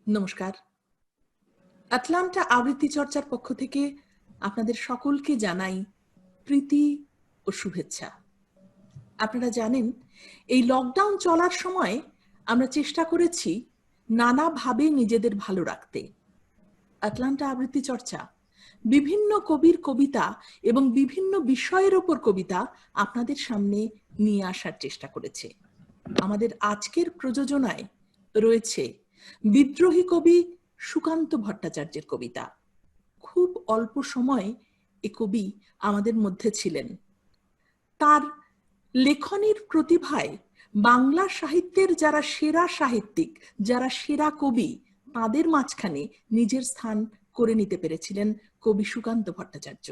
নমস্কার। আটলান্টা আবৃত্তি চর্চার পক্ষ থেকে আপনাদের সকলকে জানাই প্রীতি ও শুভেচ্ছা। আপনারা জানেন, এই লকডাউন চলার সময় আমরা চেষ্টা করেছি নানাভাবে নিজেদের ভালো রাখতে। আটলান্টা আবৃত্তি চর্চা বিভিন্ন কবির কবিতা এবং বিভিন্ন বিষয়ের ওপর কবিতা আপনাদের সামনে নিয়ে আসার চেষ্টা করেছে। আমাদের আজকের প্রযোজনায় রয়েছে বিদ্রোহী কবি সুকান্ত ভট্টাচার্যের কবিতা। খুব অল্প সময় এ কবি আমাদের মধ্যে ছিলেন। তার লেখনীর প্রতিভায় বাংলা সাহিত্যের যারা সেরা সাহিত্যিক, যারা সেরা কবি, তাদের মাঝখানে নিজের স্থান করে নিতে পেরেছিলেন কবি সুকান্ত ভট্টাচার্য।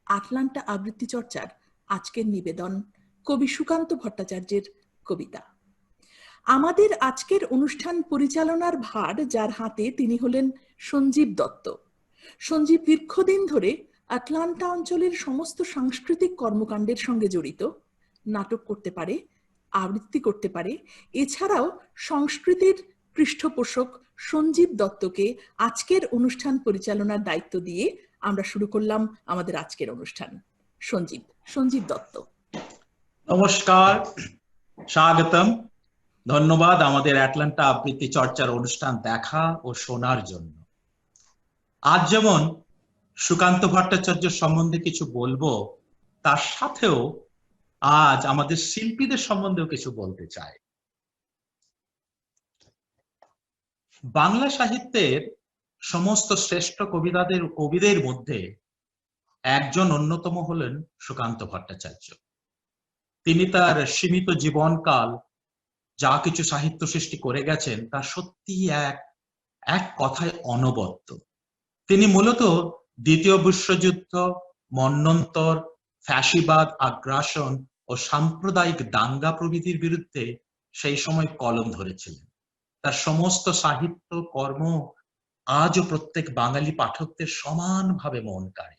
আটলান্টা আবৃত্তি চর্চার আজকের নিবেদন কবি সুকান্ত ভট্টাচার্যের কবিতা। আমাদের আজকের অনুষ্ঠান পরিচালনার ভার যার হাতে, তিনি হলেন সঞ্জীব দত্ত। সঞ্জীব দীর্ঘদিন ধরে আটলান্টা অঞ্চলের সমস্ত সাংস্কৃতিক কর্মকাণ্ডের সঙ্গে জড়িত। নাটক করতে পারে, আবৃত্তি করতে পারে। এছাড়াও সংস্কৃতির পৃষ্ঠপোষক সঞ্জীব দত্তকে আজকের অনুষ্ঠান পরিচালনার দায়িত্ব দিয়ে আমরা শুরু করলাম আমাদের আজকের অনুষ্ঠান। সঞ্জীব দত্ত। নমস্কার, স্বাগতম, ধন্যবাদ আমাদের আটলান্টা আবৃত্তি চর্চার অনুষ্ঠান দেখা ও শোনার জন্য। আজ যেমন সুকান্ত ভট্টাচার্য সম্বন্ধে কিছু বলবো, তার সাথেও আজ আমাদের শিল্পীদের সম্বন্ধেও কিছু বলতে চাই। বাংলা সাহিত্যের সমস্ত শ্রেষ্ঠ কবিদের মধ্যে একজন অন্যতম হলেন সুকান্ত ভট্টাচার্য। তিনি তার সীমিত জীবনকাল যা কিছু সাহিত্য সৃষ্টি করে গেছেন তা সত্যি এক কথায় অনবদ্য। তিনি মূলত দ্বিতীয় বিশ্বযুদ্ধ, মন্বন্তর, ফ্যাসিবাদ, আগ্রাসন ও সাম্প্রদায়িক দাঙ্গা প্রভৃতির বিরুদ্ধে সেই সময় কলম ধরেছিলেন। তার সমস্ত সাহিত্য কর্ম আজও প্রত্যেক বাঙালি পাঠকদের সমানভাবে মন কাড়ে।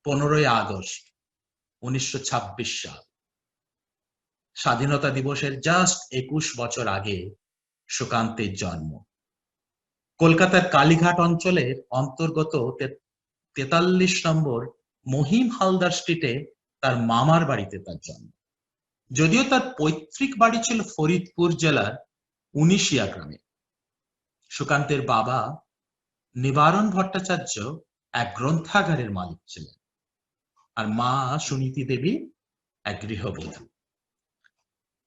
15ই আগস্ট 1926 সাল, স্বাধীনতা দিবসের জাস্ট 21 বছর আগে সুকান্তের জন্ম। কলকাতার কালীঘাট অঞ্চলের অন্তর্গত 43 নম্বর মহিম হালদার স্ট্রিটে তার মামার বাড়িতে তার জন্ম। যদিও তার পৈতৃক বাড়ি ছিল ফরিদপুর জেলার উনিশিয়া গ্রামে। সুকান্তের বাবা নিবারণ ভট্টাচার্য এক গ্রন্থাগারের মালিক ছিলেন, আর মা সুনীতি দেবী এক গৃহবধূ।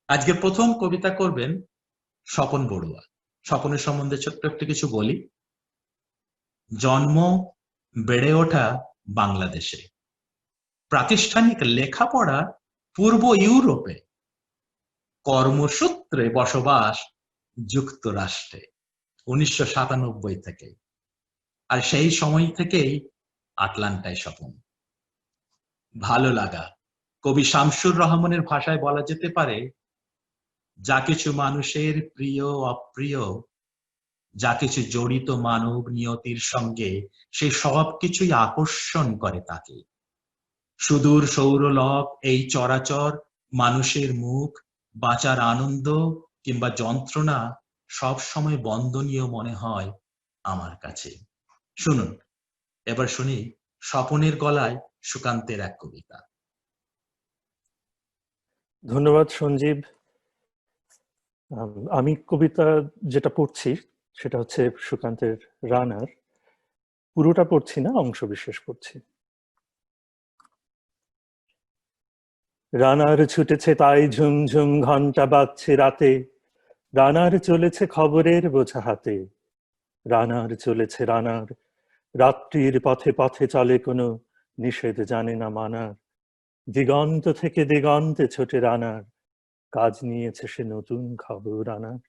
আজকে প্রথম কবিতা করবেন স্বপন বড়ুয়া। স্বপনের সম্বন্ধে ছোট্ট একটু কিছু বলি। জন্ম, বেড়ে ওঠা বাংলাদেশে, প্রাতিষ্ঠানিক লেখাপড়া পূর্ব ইউরোপে, কর্মসূত্রে বসবাস যুক্তরাষ্ট্রে 1997 থেকে। আর সেই সময় থেকেই আটলান্টায় স্বপন। ভালো লাগা, কবি শামসুর রহমানের ভাষায় বলা যেতে পারে, যা কিছু মানুষের প্রিয় অপ্রিয়, যা কিছু জড়িত মানব নিয়তির সঙ্গে, সে সব কিছুই আকর্ষণ করে তাকে। সুদূর সৌরলক, এই চরাচর, মানুষের মুখ, বাঁচার আনন্দ কিংবা যন্ত্রণা সব সময় বন্দনীয় মনে হয় আমার কাছে। শুনুন, এবার শুনি স্বপনের গলায় সুকান্তের এক কবিতা। ধন্যবাদ সঞ্জীব। আমি কবিতা যেটা পড়ছি সেটা হচ্ছে সুকান্তের রানার। পুরোটা পড়ছি না, অংশ বিশেষ পড়ছি। রানার ছুটেছে তাই ঝুমঝুম ঘন্টা বাজছে রাতে, রানার চলেছে খবরের বোঝা হাতে। রানার চলেছে রানার, রাত্রির পথে পথে চলে, কোনো নিষেধ জানে না মানার। দিগন্ত থেকে দিগন্তে ছোটে রানার, কাজ নিয়েছে সে নতুন খবর রানার।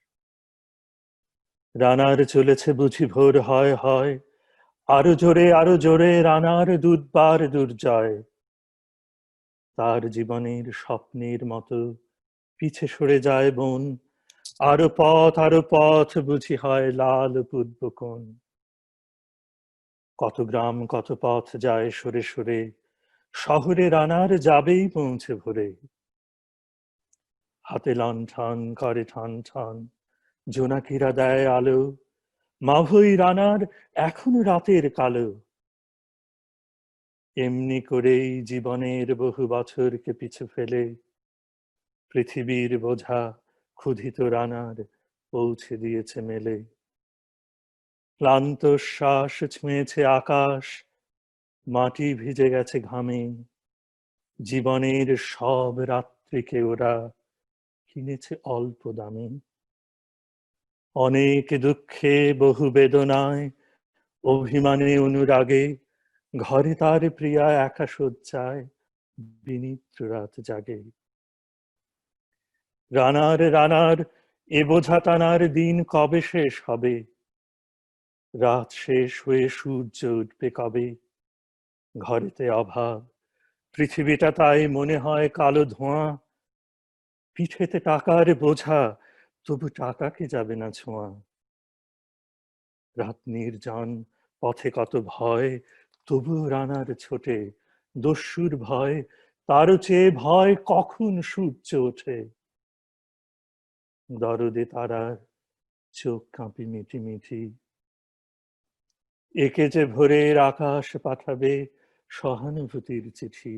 রানার চলেছে বুঝি ভোর হয় হয়, আরো জোরে রানার দুর্বার দুর্জয়। তার জীবনের স্বপ্নের মতো পিছে সরে যায় বন, আরো পথ বুঝি হয় লাল পূর্ব কোণ। কত গ্রাম কত পথ যায় সরে সরে, শহরে রানার যাবেই পৌঁছে ভোরে। হাতে লণ্ঠন করে ঠন ঠন, জোনাকিরা দেয় আলো, মাভৈ রানার এখনো রাতের কালো। এমনি করেই জীবনের বহু বছরকে পিছু ফেলে পৃথিবীর বোঝা ক্ষুধিত রানার পৌঁছে দিয়েছে মেলে। ক্লান্ত শ্বাস ছুঁয়েছে আকাশ, মাটি ভিজে গেছে ঘামে, জীবনের সব রাত্রিকে ওরা কিনেছে অল্প দামে। অনেক দুঃখে বহু বেদনায় অভিমানে অনুরাগে ঘরে তার প্রিয়া একা শয্যায় বিনিদ্র রাত জাগে। রানার রানার এ বোঝা টানার দিন কবে শেষ হবে? রাত শেষ হয়ে সূর্য উঠবে কবে? ঘরেতে অভাব, পৃথিবীটা তাই মনে হয় কালো ধোঁয়া। পিঠেতে টাকার বোঝা, তবু টাকাকে যাবে না ছোঁয়া। রাত নির্জন, পথে কত ভয়, তবু রানার ছোটে। দস্যুর ভয়, তারও চেয়ে ভয় কখন সূর্য ওঠে। দরদে তারার চোখ কাঁপি মিটি মিটি, একে যে ভোরের আকাশ পাঠাবে সহানুভূতির চিঠি।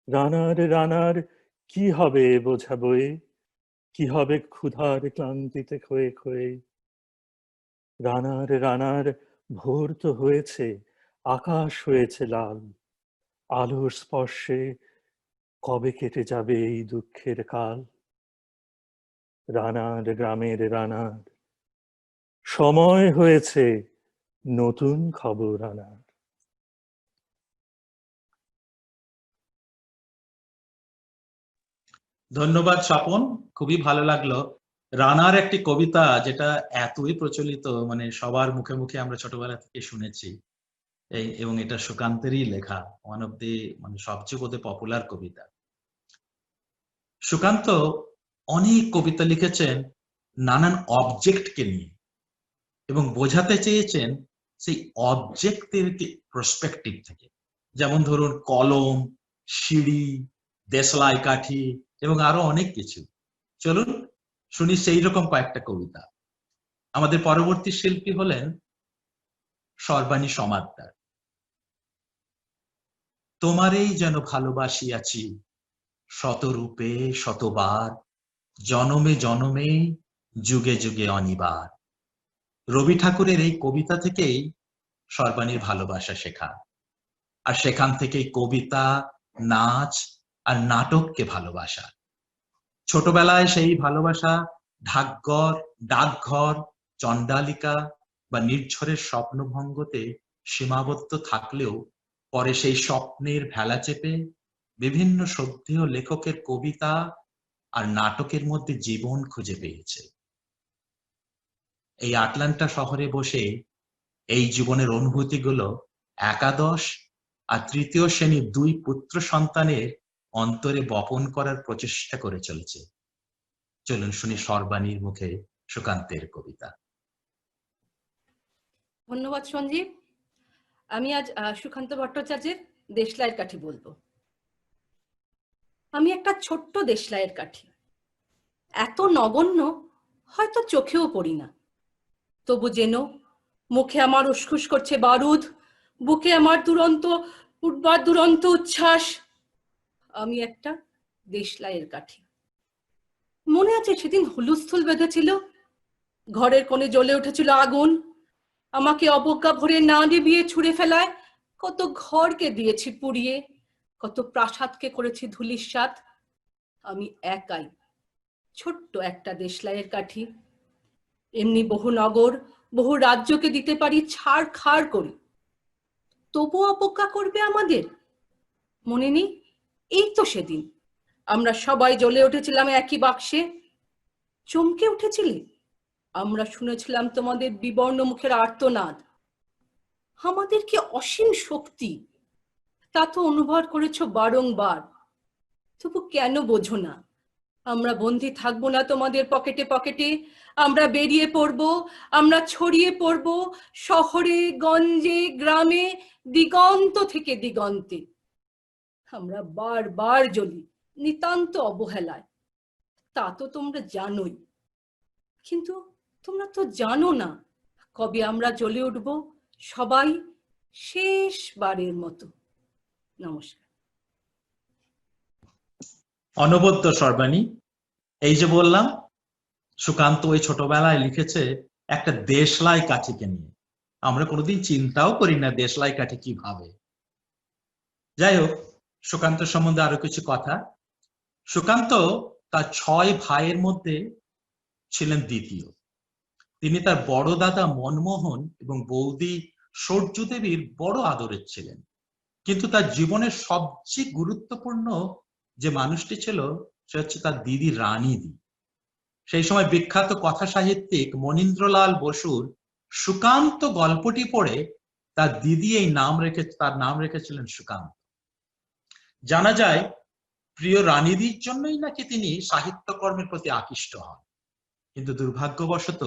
রানার রানার কি হবে এ বোঝা বয়ে? কি হবে ক্ষুধার ক্লান্তিতে ক্ষয়ে ক্ষয়ে? রানার রানার ভোর তো হয়েছে, আকাশ হয়েছে লাল। আলোর স্পর্শে কবে কেটে যাবে এই দুঃখের কাল? রানার গ্রামের রানার সময় হয়েছে নতুন খবর আনার। ধন্যবাদ স্বপন, খুবই ভালো লাগলো। রানার একটি কবিতা যেটা এতই প্রচলিত, মানে সবার মুখে মুখে আমরা ছোটবেলা থেকে শুনেছি, এবং এটা সুকান্তেরই লেখা, ওয়ান অফ দি মানে সবচেয়ে বোধহয় পপুলার কবিতা। সুকান্ত অনেক কবিতা লিখেছেন নানান অবজেক্টকে নিয়ে, এবং বোঝাতে চেয়েছেন সেই অবজেক্টের পার্সপেক্টিভ থেকে। যেমন ধরুন কলম, সিঁড়ি, দেশলাই কাঠি এবং আরো অনেক কিছু। চলুন শুনি সেই রকম কয়েকটা কবিতা। আমাদের পরবর্তী শিল্পী হলেন সর্বাণী সমাদ্দার। তোমারেই যেন ভালোবাসিয়াছি শতরূপে শতবার, জনমে জনমে যুগে যুগে অনিবার। রবি ঠাকুরের এই কবিতা থেকেই সর্বাণীর ভালোবাসা শেখা, আর সেখান থেকেই কবিতা, নাচ আর নাটককে ভালোবাসা। ছোটবেলায় সেই ভালোবাসা ডাকঘর, চণ্ডালিকা বা নির্ঝরের স্বপ্নভঙ্গতে সীমাবদ্ধ থাকলেও পরে সেই স্বপ্নের ভেলা চেপে বিভিন্ন শ্রদ্ধেয় লেখকের কবিতা আর নাটকের মধ্যে জীবন খুঁজে পেয়েছে। এই আটলান্টা শহরে বসে এই জীবনের অনুভূতিগুলো একাদশ আর তৃতীয় শ্রেণীর দুই পুত্র সন্তানের অন্তরে বপন করার প্রচেষ্টা করে চলেছে। চলুন শুনি সর্বাণীর মুখে সুকান্তের কবিতা। ধন্যবাদ সঞ্জীব। আমি আজ সুকান্ত ভট্টাচার্যের দেশলাইয়ের কাঠি বলবো। আমি একটা ছোট্ট দেশলাইয়ের কাঠি, এত নগণ্য হয়তো চোখেও পড়ি না, তবু যেন মুখে আমার উসখুস করছে বারুদ, বুকে আমার দুরন্ত উচ্ছ্বাস। আমি একটা দেশলাইয়ের কাঠি। মনে আছে সেদিন হুলুস্থুল বেঁধেছিল, ঘরের কোণে জ্বলে উঠেছিল আগুন। আমাকে অবজ্ঞা ভরে না নিভিয়ে ছুঁড়ে ফেলায় কত ঘরকে দিয়েছি পুড়িয়ে, কত প্রাসাদকে করেছি ধূলিসাৎ। আমি একাই ছোট্ট একটা দেশলাইয়ের কাঠি। এমনি বহু নগর, বহু রাজ্যকে দিতে পারি ছাড় খাড় করি, তবু অবজ্ঞা করবে আমাদের? মনে নেই? এই তো সেদিন আমরা সবাই জ্বলে উঠেছিলাম একই বাক্সে। চমকে উঠেছিলে? আমরা শুনেছিলাম তোমাদের বিবর্ণ মুখের আর্তনাদ। আমাদের কি অসীম শক্তি, তা তো অনুভব করেছ বারংবার। তবু কেন বোঝো না? আমরা বন্দী থাকবো না তোমাদের পকেটে পকেটে। আমরা বেরিয়ে পড়ব, আমরা ছড়িয়ে পড়ব শহরে, গঞ্জে, গ্রামে, দিগন্ত থেকে দিগন্তে। আমরা বারবার জ্বলি নিতান্ত অবহেলায়, তা তো তোমরা জানোই। কিন্তু তোমরা তো জানো না কবে আমরা জ্বলে উঠব সবাই শেষবারের মতো। নমস্কার। অনবদ্য সর্বাণী, এই যে বললাম সুকান্ত ওই ছোটবেলায় লিখেছে একটা দেশলাই কাঠিকে নিয়ে। আমরা কোনোদিন চিন্তাও করি না দেশলাই কাঠি কি ভাবে। যাই হোক, সুকান্ত সম্বন্ধে আরো কিছু কথা। সুকান্ত তার 6 ভাইয়ের মধ্যে ছিলেন দ্বিতীয়। তিনি তার বড় দাদা মনমোহন এবং বৌদি সূর্য দেবীর বড় আদরের ছিলেন। কিন্তু তার জীবনের সবচেয়ে গুরুত্বপূর্ণ যে মানুষটি ছিল সে হচ্ছে তার দিদি রানীদি। সেই সময় বিখ্যাত কথা সাহিত্যিক মনীন্দ্রলাল বসুর সুকান্ত গল্পটি পড়ে তার দিদি তার নাম রেখেছিলেন সুকান্ত। জানা যায় প্রিয় রানীদির জন্যই নাকি তিনি সাহিত্যকর্মের প্রতি আকৃষ্ট হন। কিন্তু দুর্ভাগ্যবশত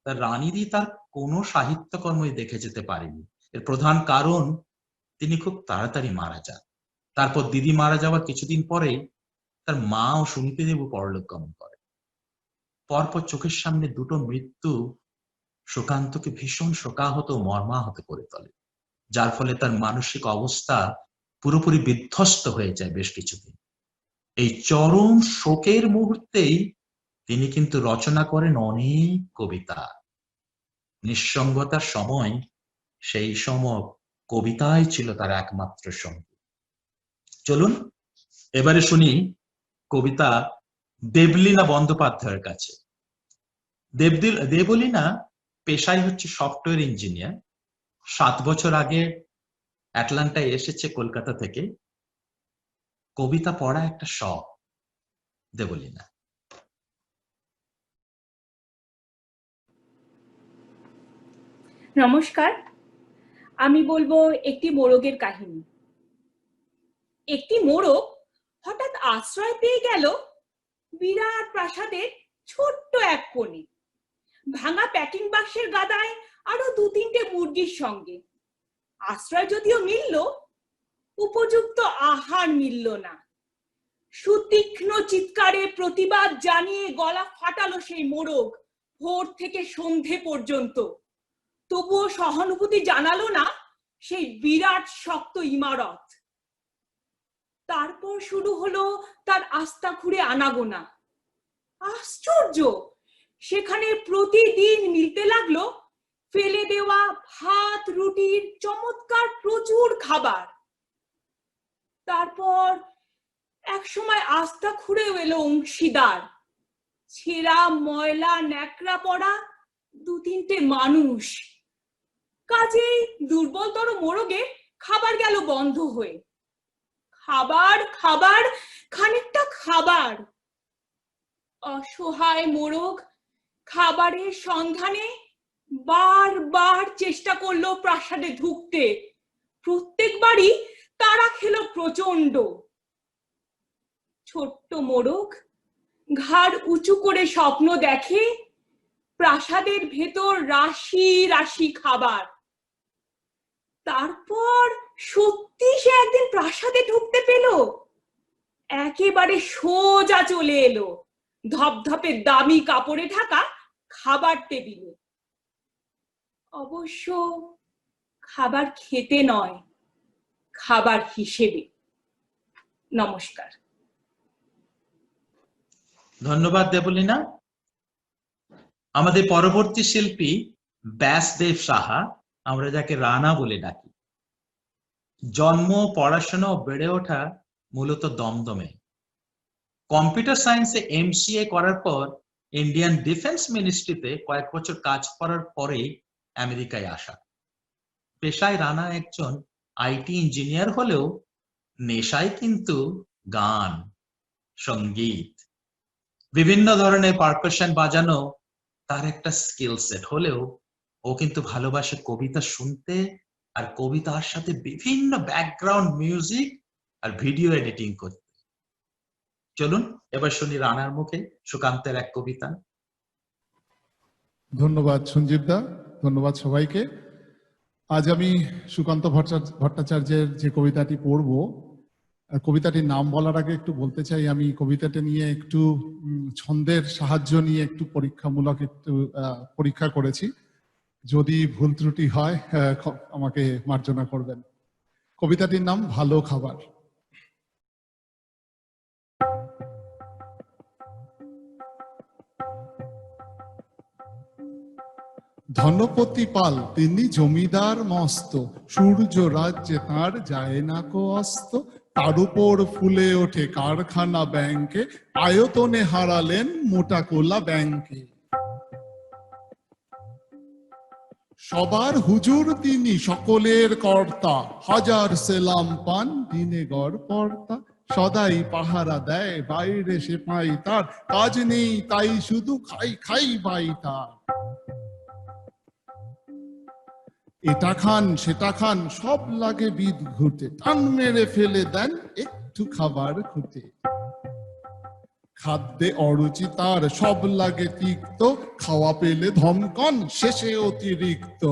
তার রানীদি তার কোনো সাহিত্যকর্মই দেখে যেতে পারেনি। এর প্রধান কারণ তিনি খুব তাড়াতাড়ি মারা যান। তারপর দিদি মারা যাওয়ার কিছুদিন পরেই তার মা ও সুনীতি দেবী পরলোক গমন করে। পরপর চোখের সামনে দুটো মৃত্যু সুকান্তকে ভীষণ শোকাহত ও মর্মাহত করে তোলে, যার ফলে তার মানসিক অবস্থা পুরোপুরি বিধ্বস্ত হয়ে যায় বেশ কিছুদিন। এই চরম শোকের মুহূর্তেই তিনি কিন্তু রচনা করেন অনেক কবিতা। নিঃসঙ্গতার সময় সেই সময় কবিতাই ছিল তার একমাত্র সঙ্গী। চলুন এবারে শুনি কবিতা দেবলীনা বন্দ্যোপাধ্যায়ের কাছে। দেবলীনা পেশায় হচ্ছে সফটওয়্যার ইঞ্জিনিয়ার। 7 বছর আগে অ্যাটলান্টায় এসেছে কলকাতা থেকে। কবিতা পড়া একটা শখ দেবলীনা। নমস্কার, আমি বলবো একটি মোরগের কাহিনী। একটি মোরগ হঠাৎ আশ্রয় পেয়ে গেল বিরাট প্রাসাদের ছোট্ট এক কোণে, ভাঙা প্যাকিং বাক্সের গাদায় আরো 2-3টে মুরগির সঙ্গে। আশ্রয় যদিও মিলল, উপযুক্ত আহার মিলল না। সুতীক্ষ্ণ চিৎকারে প্রতিবাদ জানিয়ে গলা ফাটালো সেই মোরগ ভোর থেকে সন্ধে পর্যন্ত। তবুও সহানুভূতি জানালো না সেই বিরাট শক্ত ইমারত। তারপর শুরু হলো তার আস্থা ঘুরে আনাগোনা। আশ্চর্য, সেখানে প্রতিদিন মিলতে লাগলো ফেলে দেওয়া ভাত রুটির চমৎকার প্রচুর খাবার। তারপর এক সময় আস্থা ঘুরেও এলো অংশীদার, ছেঁড়া ময়লা ন্যাকড়া পড়া 2-3টে মানুষ। কাজেই দুর্বলতর মোরগে খাবার গেল বন্ধ হয়ে। খাবার খাবার খানিকটা খাবার। অসহায় মোরগ খাবারের সন্ধানে বারবার চেষ্টা করলো প্রাসাদে ঢুকতে। প্রত্যেকবারই তারা খেলো প্রচন্ড। ছোট্ট মোরগ ঘাড় উঁচু করে স্বপ্ন দেখে প্রাসাদের ভেতর রাশি রাশি খাবার। তারপর সত্যি সে একদিন প্রাসাদে ঢুকতে পেল। একেবারে সোজা চলে এলো ধপধপে দামি কাপড়ে ঢাকা খাবার টেবিলে। অবশ্য খাবার খেতে নয়, খাবার হিসেবে। নমস্কার। ধন্যবাদ দেবলীনা। আমাদের পরবর্তী শিল্পী ব্যাসদেব সাহা, আমরা যাকে রানা বলে ডাকি। জন্ম, পড়াশোনা ও বেড়ে ওঠা মূলত দমদমে। কম্পিউটার সায়েন্সে MCA করার পর ইন্ডিয়ান ডিফেন্স মিনিস্ট্রিতে কয়েক বছর কাজ করার পরেই আমেরিকায় আসা। পেশায় রানা একজন IT ইঞ্জিনিয়ার হলেও নেশায় কিন্তু গান, সঙ্গীত, বিভিন্ন ধরনের পারকাশন বাজানো তার একটা স্কিল সেট হলেও ও কিন্তু ভালোবাসে কবিতা শুনতে আর কবিতার সাথে বিভিন্ন ব্যাকগ্রাউন্ড মিউজিক আর ভিডিও এডিটিং করতে। চলুন এবার শুনি রানার মুখে সুকান্তের এক কবিতা। ধন্যবাদ সঞ্জীব দা, ধন্যবাদ সবাইকে। আজ আমি সুকান্ত ভট্টাচার্যের যে কবিতাটি পড়ব কবিতাটির নাম বলার আগে একটু বলতে চাই, আমি কবিতাটা নিয়ে একটু ছন্দের সাহায্য নিয়ে একটু পরীক্ষামূলক একটু পরীক্ষা করেছি। যদি ভুল ত্রুটি হয় আমাকে মার্জনা করবেন। কবিতাটির নাম ভালো খাবার। ধনপতি পাল তিনি জমিদার মস্ত, সূর্য রাজ্যে তার যায় না কো অস্ত। তার উপর ফুলে ওঠে কারখানা ব্যাংকে, আয়তনে হারালেন মোটা কোলা ব্যাংকে। সবার হুজুর তিনি সকলের কর্তা, হাজার সেলাম পান দিনে গড় পর্তা। সদাই পাহারা দেয় বাইরে সে পাই তার, কাজ নেই তাই শুধু খাই খাই বাই তার। এটা খান সেটা খান সব লাগে বিদ ঘুটে, টান মেরে ফেলে দেন একটু খাবার খুঁটে। খাদ্যে অরুচি তার সব লাগে তিক্ত, খাওয়া পেলে ধমকন শেষে অতিরিক্ত।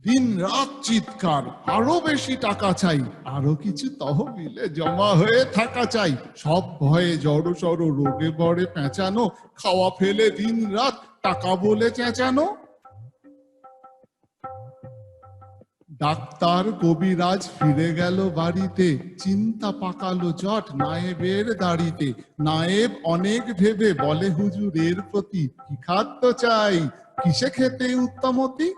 দিন রাত চিৎকার আরো বেশি টাকা চাই, আরো কিছু তহবিলে জমা হয়ে থাকা চাই। সব ভয়ে জড়ো সড়ো রোগে বড়ে পেঁচানো, খাওয়া ফেলে দিন রাত টাকা বলে চেঁচানো। ডাক্তার কবিরাজ ফিরে গেল বাড়িতে, চিন্তা পাকালো জট নায়েবের দাড়িতে। নায়েব অনেক ভেবে বলে হুজুরের প্রতি, কি খাদ্য চাই কিসে খেতে উত্তমতি।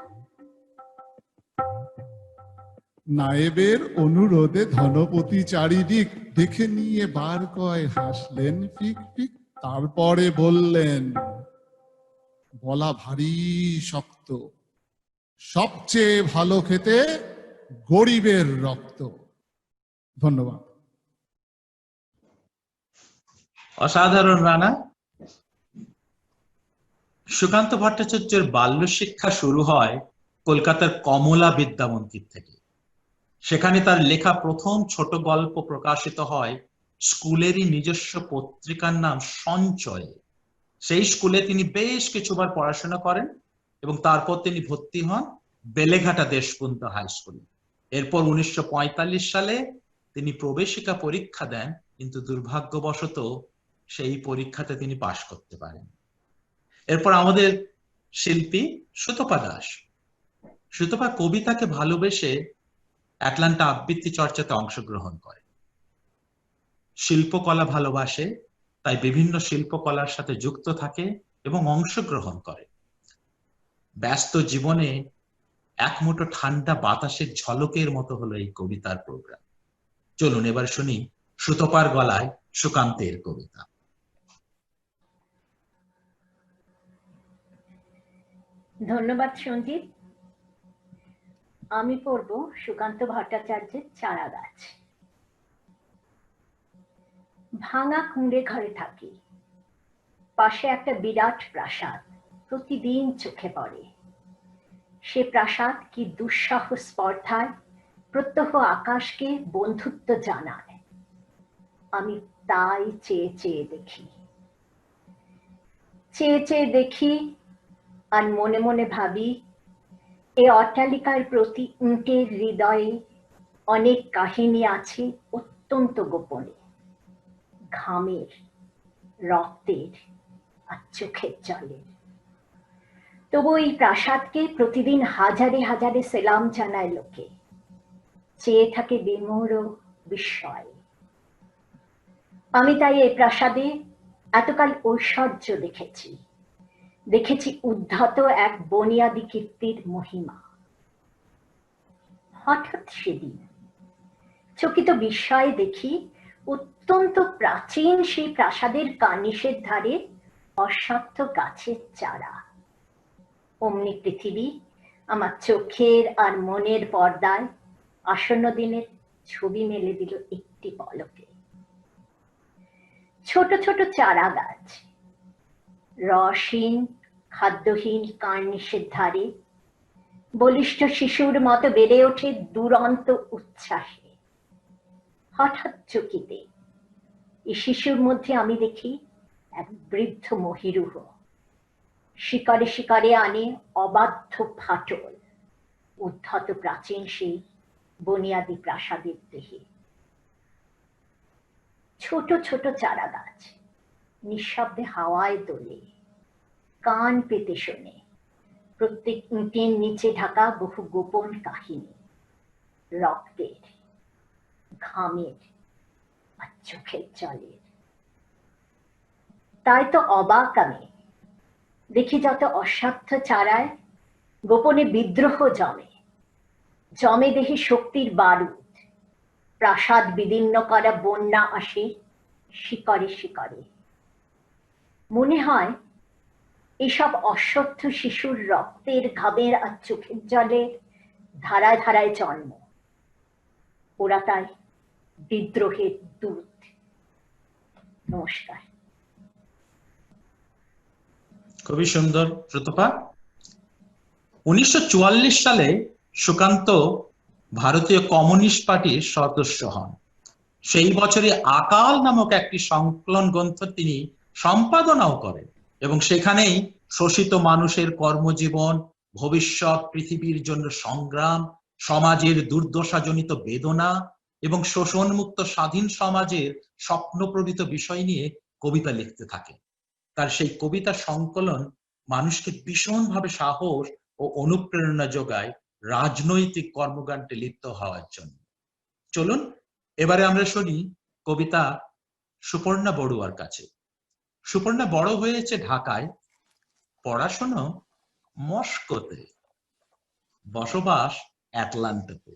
নায়েবের অনুরোধে ধনপতি চারিদিক দেখে নিয়ে বার কয় হাসলেন ফিক ফিক। তারপরে বললেন, বলা ভারী শক্ত, সবচেয়ে ভালো খেতে গরিবের রক্ত। ধন্যবাদ। অসাধারণ রানা। সুকান্ত ভট্টাচার্যের বাল্য শিক্ষা শুরু হয় কলকাতার কমলা বিদ্যা মন্দির থেকে। সেখানে তার লেখা প্রথম ছোট গল্প প্রকাশিত হয় স্কুলেরই নিজস্ব পত্রিকার নাম সঞ্চয়। সেই স্কুলে তিনি বেশ কিছুবার পড়াশোনা করেন এবং তারপর তিনি ভর্তি হন বেলেঘাটা দেশবন্ধু হাই স্কুলে। এরপর 1945 সালে তিনি প্রবেশিকা পরীক্ষা দেন, কিন্তু দুর্ভাগ্যবশত সেই পরীক্ষাতে তিনি পাশ করতে পারেন। এরপর আমাদের শিল্পী সুতপা দাস। সুতপা কবিতাকে ভালোবেসে অ্যাটলান্টা আবৃত্তি চর্চাতে অংশগ্রহণ করে। শিল্পকলা ভালোবাসে, তাই বিভিন্ন শিল্পকলার সাথে যুক্ত থাকে এবং অংশগ্রহণ করে। ব্যস্ত জীবনে এক মুঠো ঠান্ডা বাতাসের ঝলকের মতো হলো এই কবিতার প্রোগ্রাম। চলুন এবার শুনি সুতপার গলায় সুকান্তের কবিতা। ধন্যবাদ সঞ্জিত। আমি পড়ব সুকান্ত ভট্টাচার্যের চারা গাছ। ভাঙা কুঁড়ে ঘরে থাকি, পাশে একটা বিরাট প্রাসাদ প্রতিদিন চোখে পড়ে। সে প্রাসাদ কি দুঃসাহ স্পর্ধায় প্রত্যহ আকাশকে বন্ধুত্ব জানায়। আমি তাই চেয়ে চেয়ে দেখি, চেয়ে চেয়ে দেখি আর মনে মনে ভাবি, এ অট্টালিকার প্রতি উটের হৃদয়ে অনেক কাহিনী আছে অত্যন্ত গোপনে, ঘামের, রক্তের আর চোখের জলের। তবু এই প্রাসাদকে প্রতিদিন হাজারে হাজারে সেলাম জানায় লোকে, চেয়ে থাকে বিমূঢ় বিস্ময়ে। আমি তাই এই প্রাসাদে এতকাল ঐশ্বর্য দেখেছি, দেখেছি উদ্ধত এক বনিয়াদি কীর্তির মহিমা। হঠাৎ সেদিন চকিত বিস্ময়ে দেখি অত্যন্ত প্রাচীন সেই প্রাসাদের কার্নিশের ধারে অশ্বত্থ গাছের চারা। অমনি পৃথিবী আমার চোখের আর মনের পর্দায় আসন্ন দিনের ছবি মেলে দিল একটি পলকে। ছোট ছোট চারা গাছ, রসহীন খাদ্যহীন কার্নিশের ধারে বলিষ্ঠ শিশুর মতো বেড়ে ওঠে দুরন্ত উচ্ছ্বাসে। হঠাৎ চকিতে এই শিশুর মধ্যে আমি দেখি এক বৃদ্ধ মহিরুহ, শিকারে শিকারে আনে অবাধ্য ফাটল, উদ্ধত প্রাচীন সেই বুনিয়াদি প্রাসাদের দেহে। ছোট ছোট চারা গাছ নিঃশব্দে হাওয়ায় দোলে, কান পেতে শোনে প্রত্যেক ইটের নিচে ঢাকা বহু গোপন কাহিনী, রক্তের, ঘামের আর চোখের জলের। তাই তো অবাক আমি দেখি যত অস্বার্থ চারায় গোপনে বিদ্রোহ জমে, জমে দেহে শক্তির বারুদ, প্রাসাদ বিদীর্ণ করা বন্যা আসে শিকরে শিকরে। মনে হয় এসব অশ্বত্থ শিশুর রক্তের, ঘামের আর চোখের জলের ধারায় ধারায় জন্ম। ওরা তাই বিদ্রোহের দূত। নমস্কার। খুবই সুন্দর প্রতিভা। 1944 সালে সুকান্ত ভারতীয় কমিউনিস্ট পার্টির সদস্য হন। সেই বছরই আকাল নামক একটি সংকলন গ্রন্থ তিনি সম্পাদনাও করেন এবং সেখানেই শোষিত মানুষের কর্মজীবন, ভবিষ্যৎ পৃথিবীর জন্য সংগ্রাম, সমাজের দুর্দশাজনিত বেদনা এবং শোষণমুক্ত স্বাধীন সমাজের স্বপ্নপ্রবৃত বিষয় নিয়ে কবিতা লিখতে থাকে। তার সেই কবিতা সংকলন মানুষকে ভীষণভাবে সাহস ও অনুপ্রেরণা যোগায় রাজনৈতিক কর্মকাণ্ডে লিপ্ত হওয়ার জন্য। চলুন এবারে আমরা শুনি কবিতা সুপর্ণা বড়ুয়ার কাছে। সুপর্ণা বড় হয়েছে ঢাকায়, পড়াশোনা মস্কোতে, বসবাস অ্যাটলান্টাতে।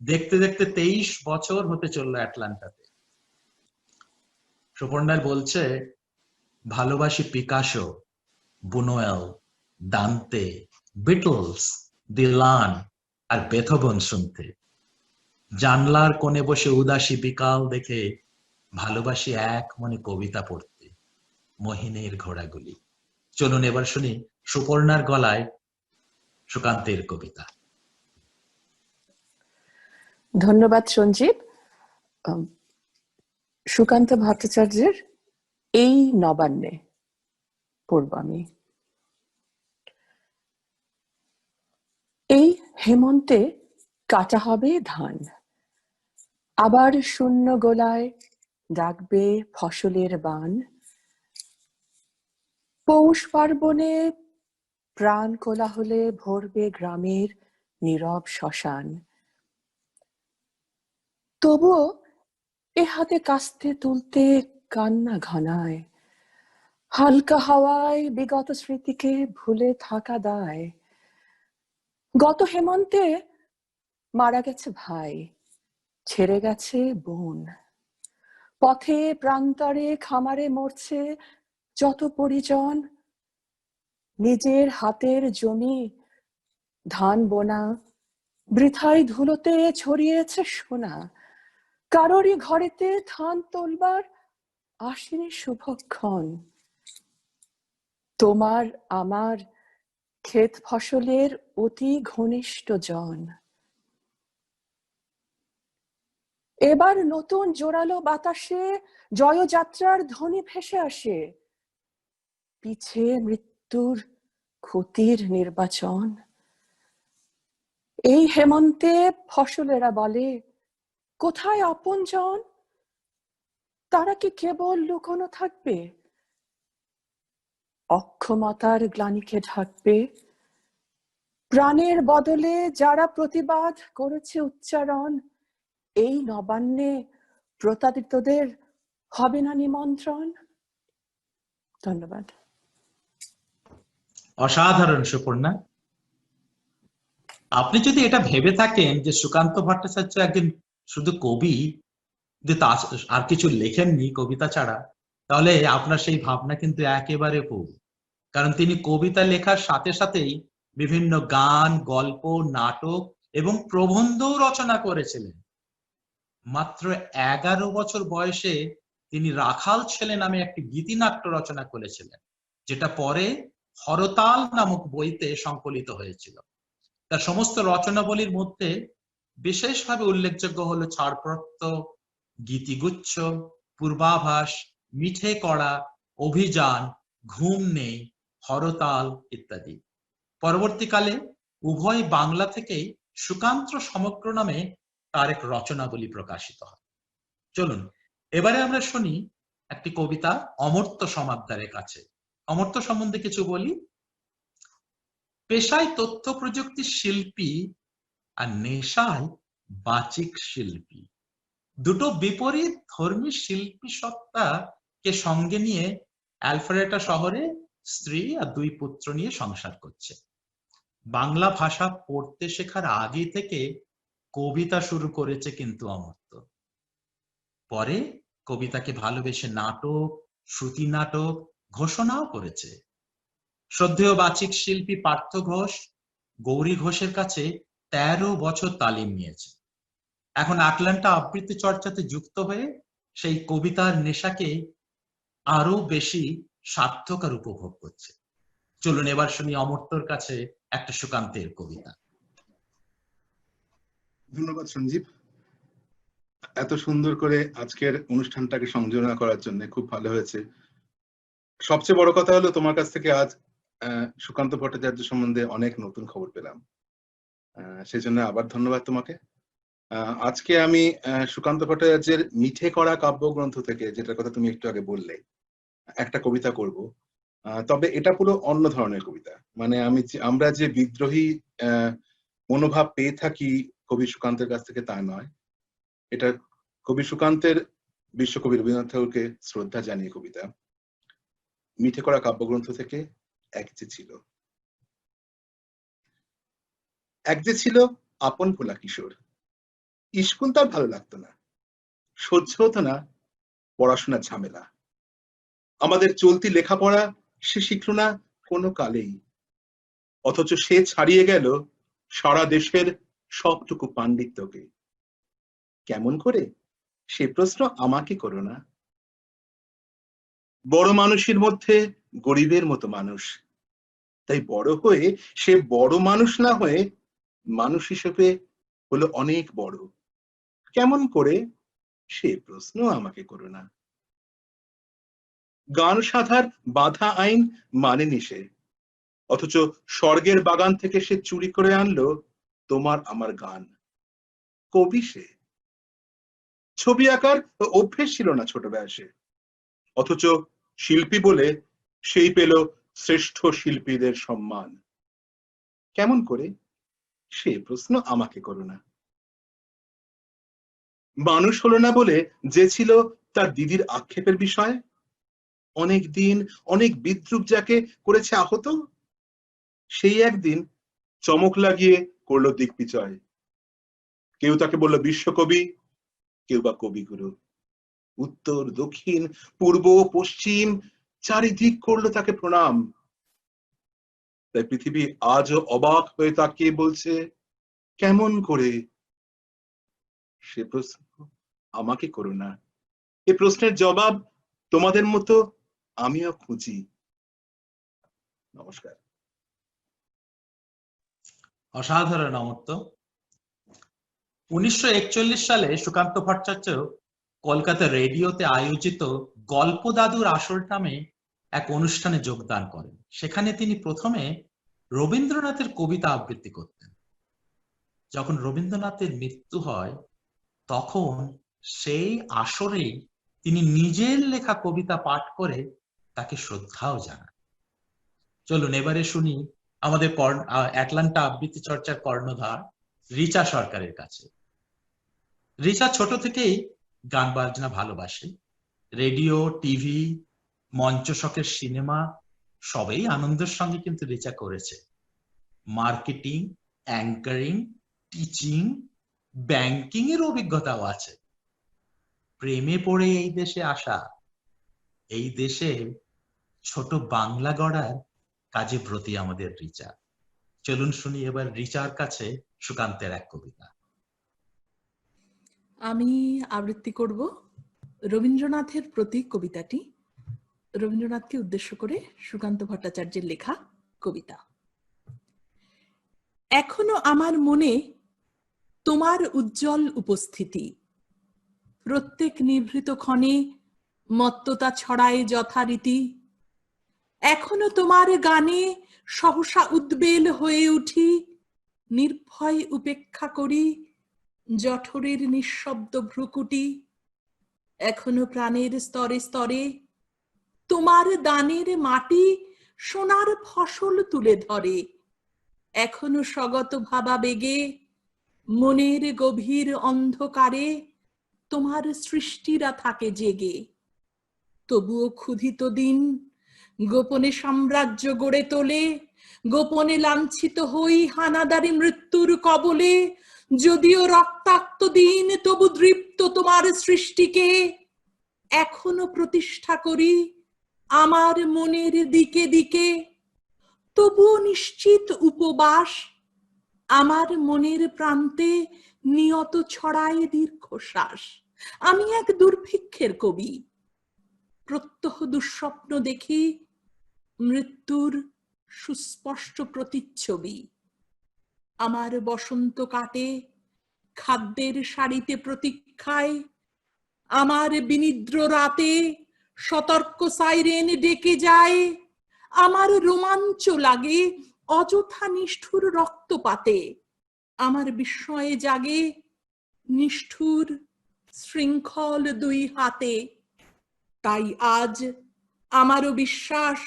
দেখতে দেখতে 23 বছর হতে চললো অ্যাটলান্টাতে। সুপর্ণার বলছে, ভালোবাসি পিকাসো, বুনোয়েল, দান্তে, বিটলস, ডিলান আর বেথোভেন শুনতে। জানলার কোণে বসে উদাসী বিকাল দেখে ভালোবাসি এক মনে কবিতা পড়তে, মহিনের ঘোড়াগুলি। চলুন এবার শুনি সুপর্ণার গলায় সুকান্তের কবিতা। ধন্যবাদ সঞ্জীব। সুকান্ত ভট্টাচার্যের এই নবান্নে পড়ব আমি। এই হেমন্তে কাটা হবে ধান, আবার শূন্য গোলায় ডাকবে ফসলের বান। পৌষ পার্বণে প্রাণ কোলাহলে ভরবে গ্রামের নীরব শ্মশান। তবুও এ হাতে কাস্তে তুলতে কান্না ঘনায়, হালকা হাওয়ায় বিগত স্মৃতিকে ভুলে থাকা দায়। গত হেমন্তে মারা গেছে ভাই, ছেড়ে গেছে বোন, পথে প্রান্তরে খামারে মরছে যত পরিজন। নিজের হাতের জমি ধান বোনা বৃথায় ধুলোতে ছড়িয়েছে সোনা। কারোরই ঘরেতে ধান তোলবার আসেনি শুভক্ষণ। তোমার আমার ক্ষেত ফসলের অতি ঘনিষ্ঠ জন। এবার নতুন জোরালো বাতাসে জয়যাত্রার ধ্বনি ভেসে আসে, পিছে মৃত্যুর ক্ষতির নির্বাচন। এই হেমন্তে ফসলেরা বলে, কোথায় আপনজন? তারা কি কেবল লুকোনো থাকবে? অক্ষমতার গ্লানিকে ঢাকবে। প্রাণের বদলে যারা প্রতিবাদ করেছে উচ্চারণ, এই নবান্নে প্রতারিতদের হবে না নিমন্ত্রণ। ধন্যবাদ। অসাধারণ সুপর্ণা। আপনি যদি এটা ভেবে থাকেন যে সুকান্ত ভট্টাচার্য একজন শুধু কবি, আর কিছু লেখেননি কবিতা ছাড়া, তাহলে আপনার সেই ভাবনা কিন্তু একেবারে ভুল। কারণ তিনি কবিতা লেখার সাথে সাথেই বিভিন্ন গান, গল্প, নাটক এবং প্রবন্ধও রচনা করেছিলেন। মাত্র 11 বছর বয়সে তিনি রাখাল ছেলে নামে একটি গীতিনাট্য রচনা করেছিলেন, যেটা পরে হরতাল নামক বইতে সংকলিত হয়েছিল। তার সমস্ত রচনাবলীর মধ্যে বিশেষভাবে উল্লেখযোগ্য হলো ছাড়পত্র, গীতিগুচ্ছ, পূর্বাভাস, মিঠে কড়া, অভিযান, ঘুম নেই, হরতাল ইত্যাদি। পরবর্তীকালে উভয় বাংলা থেকেই সুকান্ত সমগ্র নামে তার এক রচনাবলী প্রকাশিত হয়। চলুন এবারে আমরা শুনি একটি কবিতা অমর্ত্য সমাদ্দারের কাছে। অমর্ত্য সম্বন্ধে কিছু বলি। পেশায় তথ্য প্রযুক্তি শিল্পী আর নেশায় বাচিক শিল্পী, দুটো বিপরীত ধর্মী শিল্পী সত্তাকে সঙ্গে নিয়ে অ্যালফারেটা শহরে স্ত্রী আর 2 পুত্র নিয়ে সংসার করছে। বাংলা ভাষা পড়তে শেখার আগে থেকে কবিতা শুরু করেছে কিন্তু অমর্ত্য। পরে কবিতাকে ভালোবেসে নাটক, শ্রুতি নাটক ঘোষণাও করেছে। শ্রদ্ধেয় বাচিক শিল্পী পার্থ ঘোষ গৌরী ঘোষের কাছে 13 বছর তালিম নিয়েছে। এখন আটলান্টা আবৃত্তি চর্চাতে যুক্ত হয়ে সেই কবিতার নেশাকে আরো বেশি সার্থক আর উপভোগ করছে। চলুন এবার শুনি অমর্ত্যর কাছে একটা সুকান্তের কবিতা। ধন্যবাদ সঞ্জীব, এত সুন্দর করে আজকের অনুষ্ঠানটাকে সংযোজনা করার জন্য। খুব ভালো হয়েছে। সবচেয়ে বড় কথা হলো তোমার কাছ থেকে আজ সুকান্ত ভট্টাচার্য সম্বন্ধে অনেক নতুন খবর পেলাম, সেজন্য আবার ধন্যবাদ তোমাকে। আজকে আমি সুকান্ত ভট্টাচার্যের মিঠে করা কাব্যগ্রন্থ থেকে, যেটার কথা তুমি একটু আগে বললে, একটা কবিতা করব। তবে এটা পুরো অন্য ধরনের কবিতা। মানে আমরা যে বিদ্রোহী মনোভাব পেয়ে থাকি কবি সুকান্তের কাছ থেকে তা নয়। এটা কবি সুকান্তের বিশ্বকবি রবীন্দ্রনাথ ঠাকুরকে শ্রদ্ধা জানিয়ে কবিতা। মিঠে করা কাব্যগ্রন্থ থেকে এক যে ছিল। এক যে ছিল আপন ভোলা কিশোর, স্কুল তার ভালো লাগতো না, সহ্য হতো না পড়াশোনার ঝামেলা। আমাদের চলতি লেখাপড়া সে শিখল না কোনো কালেই, অথচ সে ছাড়িয়ে গেল সারা দেশের সবটুকু পাণ্ডিত্যকে। কেমন করে? সে প্রশ্ন আমাকে করো না। বড় মানুষের মধ্যে গরিবের মতো মানুষ, তাই বড় হয়ে সে বড় মানুষ না হয়ে মানুষ হিসেবে হলো অনেক বড়। কেমন করে? সে প্রশ্ন আমাকে করো না। গান সাধার বাধা আইন মানেনি সে, অথচ স্বর্গের বাগান থেকে সে চুরি করে আনলো তোমার আমার গান। কবি সে। ছবি আঁকার অভ্যেস ছিল না ছোট বয়সে, অথচ শিল্পী বলে সেই পেল শ্রেষ্ঠ শিল্পীদের সম্মান। কেমন করে? সে প্রশ্ন আমাকে করো না। মানুষ হলো না বলে যে ছিল তার দিদির আক্ষেপের বিষয়, অনেক দিন অনেক বিদ্রুপ যাকে করেছে আহত, সেই একদিন চমক লাগিয়ে করলো দিগ্বিজয়। কেউ তাকে বলল বিশ্বকবি, কেউ বা কবিগুরু। উত্তর দক্ষিণ পূর্ব পশ্চিম চারিদিক করলো তাকে প্রণাম। তাই পৃথিবী আজও অবাক হয়ে তাকিয়ে বলছে, কেমন করে? সে প্রশ্ন আমাকে করো না। এ প্রশ্নের জবাব তোমাদের মতো আমিও খুঁজি। নমস্কার। অসাধারণ অমর্ত্য। 1941 সালে সুকান্ত ভট্টাচার্য কলকাতা রেডিওতে আয়োজিত গল্প দাদুর আসর নামে এক অনুষ্ঠানে যোগদান করেন। সেখানে তিনি প্রথমে রবীন্দ্রনাথের কবিতা আবৃত্তি করতেন। যখন রবীন্দ্রনাথের মৃত্যু হয় তখন সেই আসরেই তিনি নিজের লেখা কবিতা পাঠ করে তাকে শ্রদ্ধাও জানান। চলুন এবারে শুনি আমাদের অ্যাটলান্টা আবৃত্তি চর্চার কর্ণধার রিচা সরকারের কাছে। রিচা ছোট থেকেই গান বাজনা ভালোবাসে। রেডিও, টিভি, মঞ্চশকের সিনেমা সবই আনন্দের সঙ্গে কিন্তু রিচা করেছে। মার্কেটিং, অ্যাঙ্কারিং, টিচিং, ব্যাংকিং এর অভিজ্ঞতাও আছে। প্রেমে পড়ে এই দেশে আসা, এই দেশে ছোট বাংলা গড়ার কাজে ব্রতী আমাদের রিচা। চলুন শুনি এবার রিচার কাছে সুকান্তের এক কবিতা। আমি আবৃত্তি করব রবীন্দ্রনাথের প্রতি কবিতাটি। রবীন্দ্রনাথকে উদ্দেশ্য করে সুকান্ত ভট্টাচার্যের লেখা কবিতা। এখনো আমার মনে তোমার উজ্জ্বল উপস্থিতি, প্রত্যেক নিভৃত ক্ষণে মত্ততা ছড়ায় যথারীতি। এখনো তোমার গানে সহসা উদ্বেল হয়ে উঠি, নির্ভয় উপেক্ষা করি জঠরের নিঃশব্দ ভ্রুকুটি। এখনো প্রাণের স্তরে স্তরে তোমার দানের মাটি সোনার ফসল তুলে ধরে। এখনো স্বগত ভাবাবেগে মনের গভীর অন্ধকারে তোমার সৃষ্টিরা থাকে জেগে। তবুও ক্ষুধিত দিন গোপনে সাম্রাজ্য গড়ে তোলে, গোপনে লাঞ্ছিত হই হানাদারি মৃত্যুর কবলে। যদিও রক্তাক্ত দিন তবু দৃপ্ত তোমার সৃষ্টিকে এখনো প্রতিষ্ঠা করি আমার মনের দিকে দিকে। তবুও নিশ্চিত উপবাস আমার মনের প্রান্তে নিয়ত ছড়ায় দীর্ঘশ্বাস। আমি এক দুর্ভিক্ষের কবি, প্রত্যহ দুঃস্বপ্ন দেখি মৃত্যুর সুস্পষ্ট প্রতিচ্ছবি। আমার বসন্ত কাটে খাদ্যের সারিতে প্রতীক্ষায়, আমার বিনিদ্র রাতে সতর্ক সাইরেন ডেকে যায়। আমার রোমাঞ্চ লাগে অযথা নিষ্ঠুর রক্তপাতে, আমার বিস্ময়ে জাগে নিষ্ঠুর শৃঙ্খল দুই হাতে। তাই আজ আমারও বিশ্বাস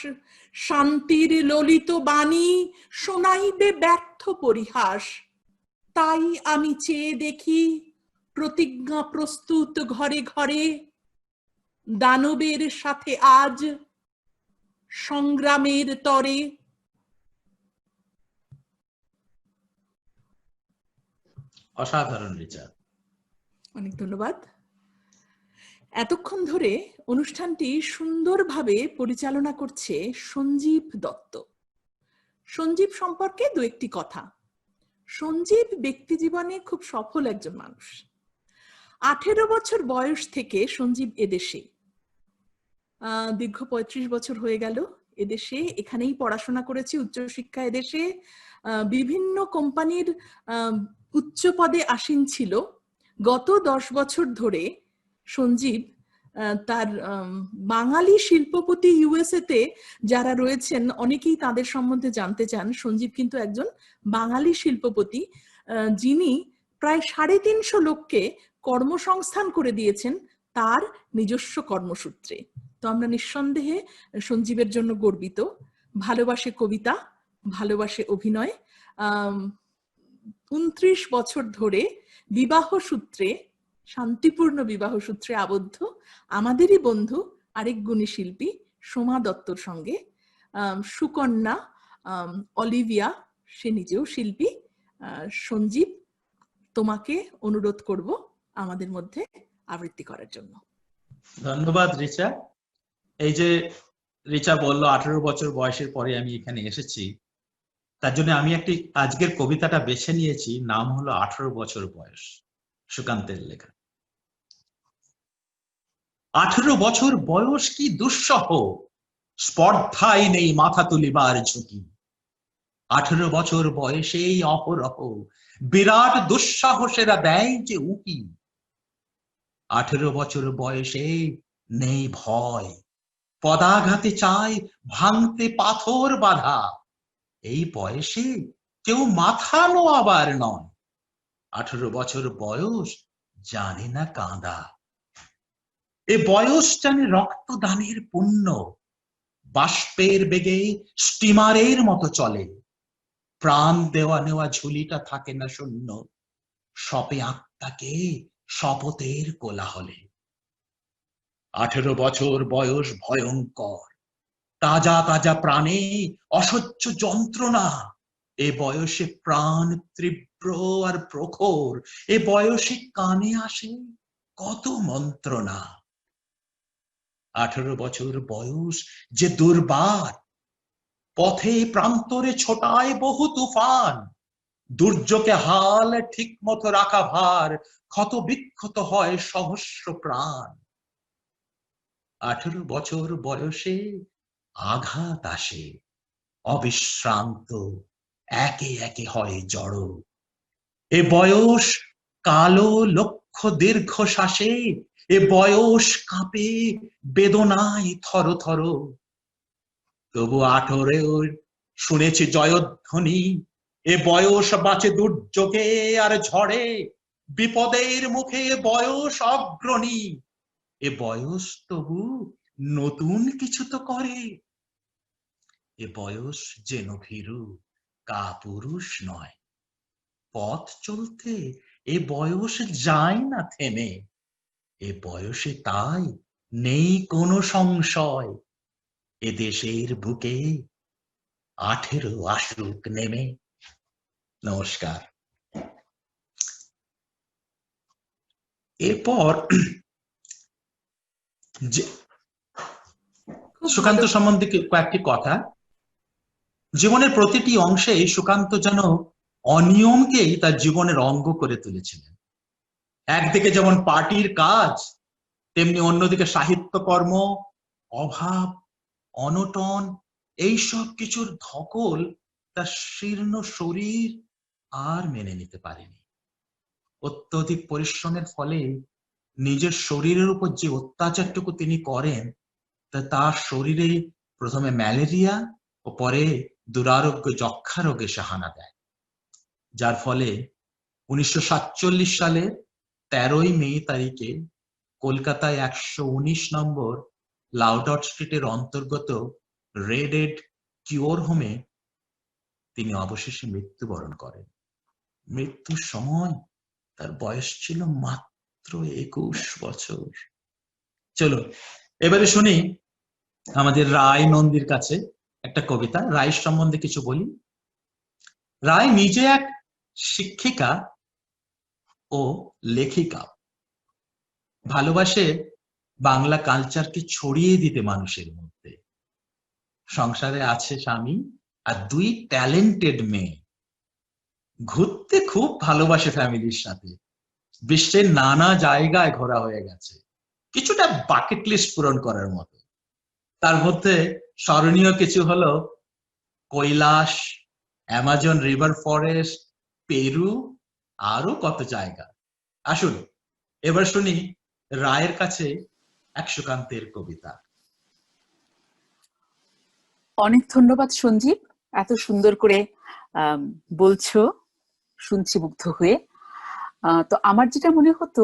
শান্তির ললিত বাণী শোনাইবে ব্যর্থ পরিহাস। তাই আমি চেয়ে দেখি প্রতিজ্ঞা প্রস্তুত ঘরে ঘরে, দানবের সাথে আজ সংগ্রামের তরে। অসাধারণ রিচা। অনেক ধন্যবাদ। এতক্ষণ ধরে অনুষ্ঠানটি সুন্দরভাবে পরিচালনা করছে সঞ্জীব দত্ত। সঞ্জীব সম্পর্কে দু একটি কথা। সঞ্জীব ব্যক্তি জীবনে খুব সফল একজন মানুষ। 18 বছর বয়স থেকে সঞ্জীব এদেশে, দীর্ঘ 35 বছর হয়ে গেল এদেশে। এখানেই পড়াশোনা করেছে, উচ্চশিক্ষা এদেশে। বিভিন্ন কোম্পানির উচ্চ পদে আসীন ছিল। গত 10 বছর ধরে সঞ্জীব তার বাঙালি শিল্পপতি ইউএসএ তে যারা রয়েছেন অনেকেই তাদের সম্বন্ধে জানতে চান। সঞ্জীব কিন্তু একজন বাঙালি শিল্পপতি, যিনি প্রায় 350 লোককে কর্মসংস্থান করে দিয়েছেন তার নিজস্ব কর্মসূত্রে। তো আমরা নিঃসন্দেহে সঞ্জীবের জন্য গর্বিত। ভালোবাসে কবিতা, ভালোবাসে অভিনয়। 29 বছর ধরে বিবাহ সূত্রে, শান্তিপূর্ণ বিবাহ সূত্রে আবদ্ধ আমাদেরই বন্ধু আরেক গুণী শিল্পী সোমা দত্তর সঙ্গে। সুকন্যা, অলিভিয়া, সে নিজেও শিল্পী। সঞ্জীব, তোমাকে অনুরোধ করব আমাদের মধ্যে আবৃত্তি করার জন্য। ধন্যবাদ রিচা। এই যে রিচা বলল 18 বছর বয়সের পরে আমি এখানে এসেছি, তার জন্য আমি একটি আজকের কবিতাটা বেছে নিয়েছি, নাম হলো 18 বছর বয়স, সুকান্তের লেখা। 18 বছর বয়স কি দুঃসহ, স্পর্ধাই নেই মাথা তুলিবার ঝুঁকি। 18 বছর বয়সেই অহরহ বিরাট দুঃসাহসেরা দেয় যে উকি। 18 বছর বয়সে নেই ভয়, পদাঘাতে চায় ভাঙতে পাথর বাঁধা। এই বয়সে কেউ মাথা নোয়াবার নয়, 18 বছর বয়স জানে না কাঁদা। এ বয়স জানে রক্তদানের পুণ্য, বাষ্পের বেগে স্টিমারের মতো চলে। প্রাণ দেওয়া নেওয়া ঝুলিটা থাকে না শূন্য, শপে আত্মাকে শপথের কোলাহলে। 18 বছর বয়স ভয়ঙ্কর, তাজা তাজা প্রাণে অসহ্য যন্ত্রণা। এ বয়সে প্রাণ তীব্র আর প্রখর, এ বয়সে কানে আসে কত মন্ত্রণা। 18 বছর বয়স যে দুর্বার, পথে প্রান্তরে ছোটায় বহু তুফান। দুর্যোগে হাল ঠিক মতো রাখা ভার, ক্ষত বিক্ষত হয় সহস্র প্রাণ। 18 বছর বয়সে আঘাত আসে অবিশ্রান্ত, একে একে হয় জড়। এ বয়স কালো লক্ষ দীর্ঘশ্বাসে, এ বয়স কাঁপে বেদনায় থর থর। তবু 18 শুনেছি জয়ধ্বনি, এ বয়স বাঁচে দুর্যোগে আর ঝড়ে, বিপদের মুখে বয়স অগ্রণী, এ বয়স তবু নতুন কিছু তো করে, এ বয়স যেন ভীরু কাপুরুষ নয়, পথ চলতে এ বয়স যায় না থেমে, এ বয়সে তাই নেই কোনো সংশয়, এ দেশের বুকে 18 আসুক নেমে। নমস্কার। এরপর খুব সুকান্ত ভালো। সম্বন্ধে কয়েকটি কথা। জীবনের প্রতিটি অংশে সুকান্ত যেন অনিয়মকেই তার জীবনের অঙ্গ করে তুলেছিলেন। একদিকে যেমন পার্টির কাজ, তেমনি অন্যদিকে সাহিত্যকর্ম, অভাব, অনটন, এইসব কিছুর ধকল তার শীর্ণ শরীর আর মেনে নিতে পারেনি। অত্যধিক পরিশ্রমের ফলে নিজের শরীরের উপর যে অত্যাচারটুকু তিনি করেন, তার শরীরে প্রথমে ম্যালেরিয়া ও পরে দুরারোগ্য যক্ষা রোগে সাহানা দেয়, যার ফলে 1947 সালের 13ই মে তারিখে কলকাতায় 119 নম্বর লাউডট স্ট্রিটের অন্তর্গত রেড এড কিওর হোমে তিনি অবশেষে মৃত্যুবরণ করেন। মৃত্যুর সময় তার বয়স ছিল মাত্র 21 বছর। চলো এবারে শুনি আমাদের রায় নন্দীর কাছে একটা কবিতা। রায় সম্বন্ধে কিছু বলি। রায় নিজে এক শিক্ষিকা ও লেখিকা, ভালোবাসে বাংলা কালচারকে ছড়িয়ে দিতে মানুষের মধ্যে। সংসারে আছে স্বামী আর 2 ট্যালেন্টেড মেয়ে, ঘুরতে খুব ভালোবাসে ফ্যামিলির সাথে, বিশ্বের নানা জায়গায় ঘোরা হয়ে গেছে, কিছুটা বাকেট লিস্ট পূরণ করার মতো। তার মধ্যে স্মরণীয় কিছু হলো Kailash, Amazon river forest, Peru, আরো কত জায়গা। আসুন এবার শুনি রায়ের কাছে এক সুকান্তের কবিতা। অনেক ধন্যবাদ সঞ্জীব, এত সুন্দর করে বলছো, শুনছি মুগ্ধ হয়ে। তো আমার যেটা মনে হতো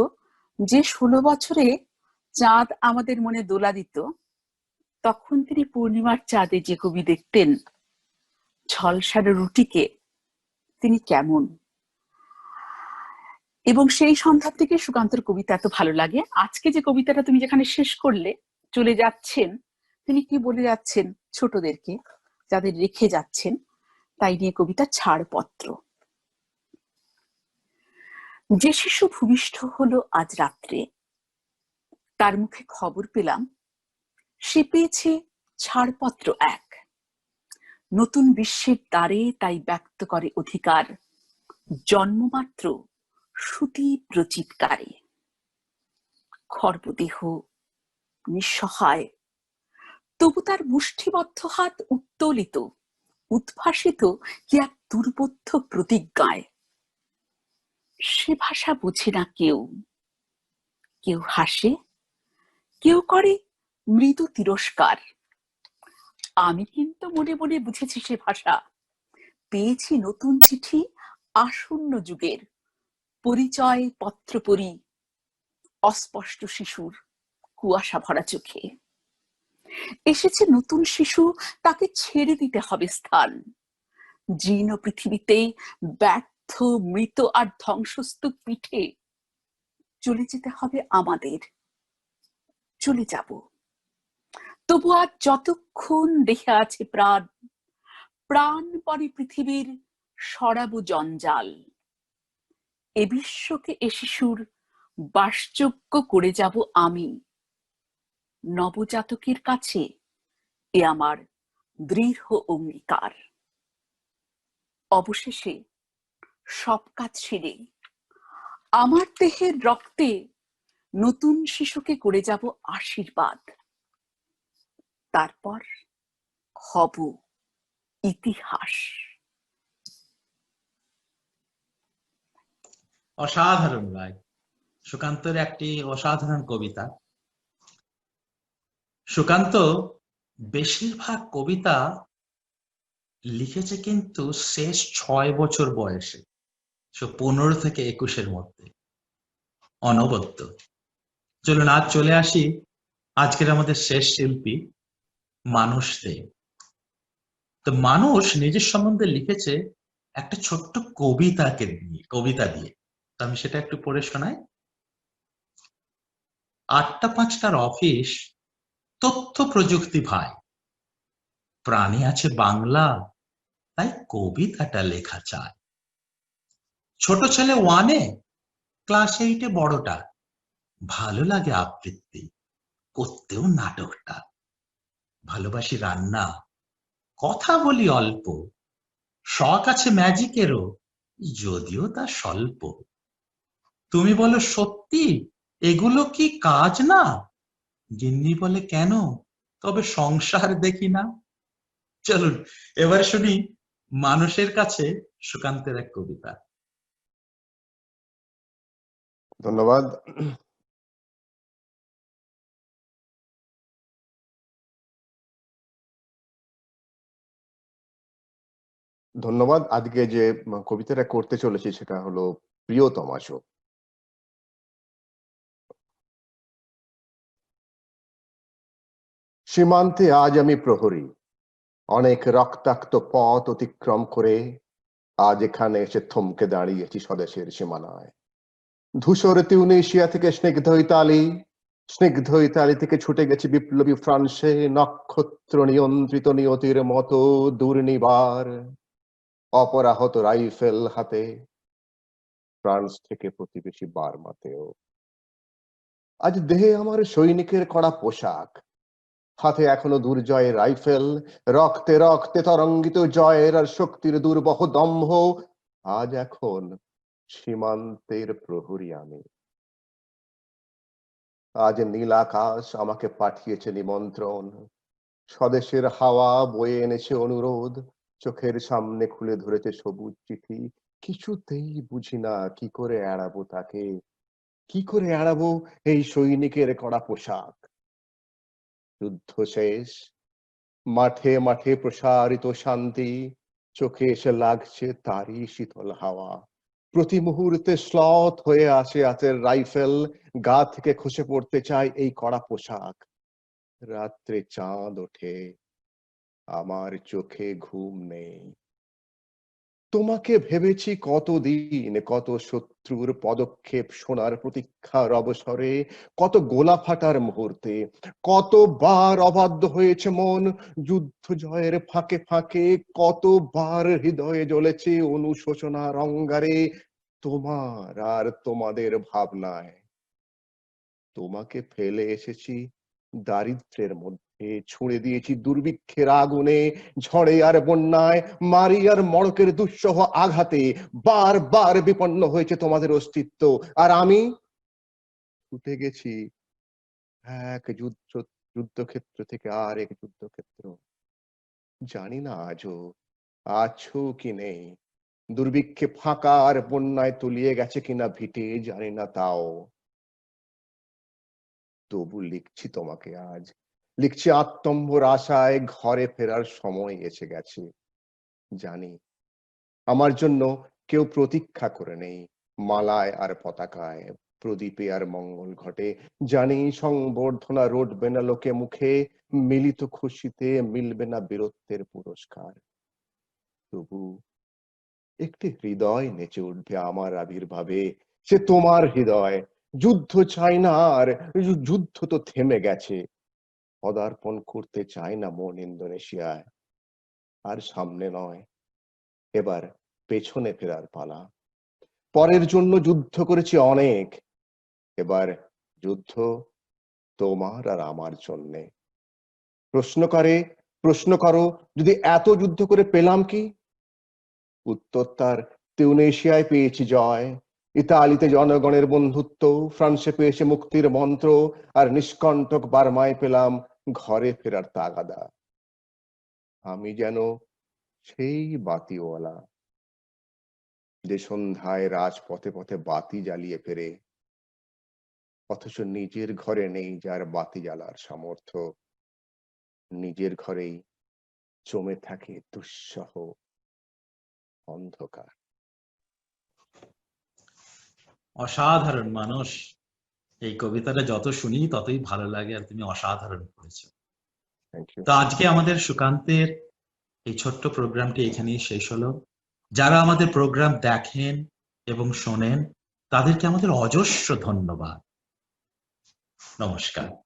যে 16 বছরে চাঁদ আমাদের মনে দোলা দিত, তখন তিনি পূর্ণিমার চাঁদে যে কবি দেখতেন ঝলসানো রুটিকে তিনি কেমন, এবং সেই সন্ধ্যা থেকে সুকান্তর কবিতা এত ভালো লাগে। আজকে যে কবিতাটা তুমি যেখানে শেষ করলে, চলে যাচ্ছেন, তিনি কি বলে যাচ্ছেন ছোটদেরকে, যাদের রেখে যাচ্ছেন, তাই নিয়ে কবিতা ছাড়পত্র। যে শিশু ভূমিষ্ঠ হলো আজ রাত্রে, তার মুখে খবর পেলাম সে পেয়েছে ছাড়পত্র এক, নতুন বিশ্বের দ্বারে তাই ব্যক্ত করে অধিকার, জন্মমাত্র সুতীব্র চিৎকারে। খর্বদেহ নিঃসহায়, তবু তার মুষ্টিবদ্ধ হাত উত্তোলিত, উদ্ভাসিত কি এক দুর্বোধ্য প্রতিজ্ঞায়। সে ভাষা বোঝে না কেউ, কেউ হাসে, কেউ করে মৃদু তিরস্কার। আমি কিন্তু মনে মনে বুঝেছি সে ভাষা, পেয়েছি নতুন চিঠি আসন্ন যুগের, পরিচয় পত্র পড়ি অস্পষ্ট শিশুর কুয়াশা ভরা চোখে। এসেছে নতুন শিশু, তাকে ছেড়ে দিতে হবে স্থান, জীর্ণ পৃথিবীতে ব্যর্থ মৃত আর ধ্বংসস্তূপ পিঠে চলে যেতে হবে আমাদের, চলে যাব। তবু আর যতক্ষণ দেহে আছে প্রাণ, প্রাণ পরে পৃথিবীর সরাবো জঞ্জাল, এ বিশ্বকে এ শিশুর বাসযোগ্য করে যাব আমি, নবজাতকের কাছে এ আমার দৃঢ় অঙ্গীকার। অবশেষে সব কাজ ছেড়ে আমার দেহের রক্তে নতুন শিশুকে করে যাব আশীর্বাদ, তারপর হব ইতিহাস। অসাধারণ রায়, সুকান্তের একটি অসাধারণ কবিতা। সুকান্ত বেশিরভাগ কবিতা লিখেছে কিন্তু শেষ 6 বছর বয়সে, 15 থেকে 21-এর মধ্যে, অনবদ্য। চলুন আজ চলে আসি আজকের আমাদের শেষ শিল্পী মানস দে। তো মানুষ নিজের সম্বন্ধে লিখেছে একটা ছোট্ট কবিতা দিয়ে। তো আমি সেটা একটু পড়ে শোনাই। 8টা 5টার অফিস, তথ্য প্রযুক্তি ভাই, প্রাণে আছে বাংলা, তাই কবিতাটা লেখা চায়। ছোট ছেলে 1-এ, ক্লাস 8-এ বড়টা, ভালো লাগে আবৃত্তি, করতেও নাটকটা। ভালোবাসি রান্না, কথা বলি অল্প, শখ আছে ম্যাজিকেরও, যদিও তা স্বল্প। তুমি বলো সত্যি এগুলো কি কাজ না? গিন্নি বলে কেন, তবে সংসার দেখি না। চলুন এবারে শুনি মানুষের কাছে সুকান্তের এক কবিতা। ধন্যবাদ। ধন্যবাদ। আজকে যে কবিতাটা করতে চলেছি সেটা হলো প্রিয়তমাশো। সীমান্তে আজ আমি প্রহরী, অনেক রক্তাক্ত পথ অতিক্রম করে আজ এখানে এসে থমকে দাঁড়িয়েছি স্বদেশের সীমানায়। ধূসর তিউনেশিয়া থেকে স্নিগ্ধ ইতালি থেকে ছুটে গেছে বিপ্লবী ফ্রান্সে, নক্ষত্র নিয়ন্ত্রিত নিয়তির মতো দুর্নিবার, অপরাহত রাইফেল হাতে, ফ্রান্স থেকে প্রতিবেশী বার্মাতেও। আজ দেহে আমার সৈনিকের কড়া পোশাক, হাতে এখনো দুর্জয়ের রাইফেল, রক্তে রক্তে তরঙ্গিত জয়ের আর শক্তির দুর্বহ দম্ভ। আজ এখন সীমান্তের প্রহরী আমি। আজ নীল আকাশ আমাকে পাঠিয়েছে নিমন্ত্রণ, স্বদেশের হাওয়া বয়ে এনেছে অনুরোধ, চোখের সামনে খুলে ধরেছে সবুজ চিঠি। কিছুতেই বুঝি না কি করে এড়াবো তাকে, কি করে এড়াবো এই সৈনিকের কড়া পোশাক। যুদ্ধ শেষ, মাঠে মাঠে প্রসারিত শান্তি, চোখে এসে লাগছে তারই শীতল হাওয়া। প্রতি মুহূর্তে শ্লথ হয়ে আসে হাতের রাইফেল, গা থেকে খসে পড়তে চায় এই কড়া পোশাক। রাত্রে চাঁদ ওঠে, আমার চোখে ঘুম নেই। তোমাকে ভেবেছি কতদিন, কত শত্রুর পদক্ষেপ শোনার প্রতীক্ষার অবসরে, কত গোলা ফাটার মুহূর্তে, কতবার অবাধ্য হয়েছে মন যুদ্ধ জয়ের ফাঁকে ফাঁকে, কতবার হৃদয়ে জ্বলেছে অনুশোচনার অঙ্গারে তোমার আর তোমাদের ভাবনায়। তোমাকে ফেলে এসেছি দারিদ্র্যের মধ্যে, ছুঁড়ে দিয়েছি দুর্ভিক্ষের আগুনে, ঝড়ে আর বন্যায়, মারি আর মড়কের দুঃসহ আঘাতে, বারবার বিপন্ন হয়েছে তোমাদের অস্তিত্ব। আর আমি ছুটে গেছি এক যুদ্ধক্ষেত্র থেকে আর এক যুদ্ধক্ষেত্র। জানি না আজও আছো কি নেই, দুর্ভিক্ষে ফাঁকা আর বন্যায় তলিয়ে গেছে কিনা ভিটে, জানি না তাও। তবু লিখছি তোমাকে আজ, লিখছি আত্মম্ভর আশায় ঘরে ফেরার সময় এসে গেছে। জানি আমার জন্য কেউ প্রতীক্ষা করে নেই মালায় আর পতাকায়, প্রদীপে আর মঙ্গল ঘটে। জানি সংবর্ধনা রটবে না লোকে মুখে, মিলিত খুশিতে মিলবে না বীরত্বের পুরস্কার। তবু একটি হৃদয় নেচে উঠবে আমার আবির্ভাবে, সে তোমার হৃদয়। যুদ্ধ চাই না আর, যুদ্ধ তো থেমে গেছে। পদার্পণ করতে চায় না মন ইন্দোনেশিয়ায়। আর সামনে নয়, এবার পেছনে ফেরার পালা। পরের জন্য যুদ্ধ করেছি অনেক, এবার যুদ্ধ তোমার আর আমার জন্যে। প্রশ্ন করো যদি এত যুদ্ধ করে পেলাম কি? উত্তর তার তিউনেশিয়ায় পেয়েছি জয়, ইতালিতে জনগণের বন্ধুত্ব, ফ্রান্সে পেয়েছে মুক্তির মন্ত্র, আর নিষ্কণ্টক বার্মায় পেলাম ঘরে ফেরার তাগাদা। আমি যেন সেই বাতিওয়ালা যে সন্ধ্যায় রাজপথে পথে বাতি জ্বালিয়ে ফেরে, অথচ নিজের ঘরে নেই যার বাতি জ্বালার সামর্থ্য। নিজের ঘরেই জমে থাকে দুঃসহ অন্ধকার। অসাধারণ মানুষ। এই কবিতাটা যত শুনি ততই ভালো লাগে, আর তুমি অসাধারণ করেছো। Thank you. তো আজকে আমাদের সুকান্তের এই ছোট্ট প্রোগ্রামটি এখানেই শেষ হলো। যারা আমাদের প্রোগ্রাম দেখেন এবং শোনেন তাদেরকে আমাদের অজস্র ধন্যবাদ। নমস্কার।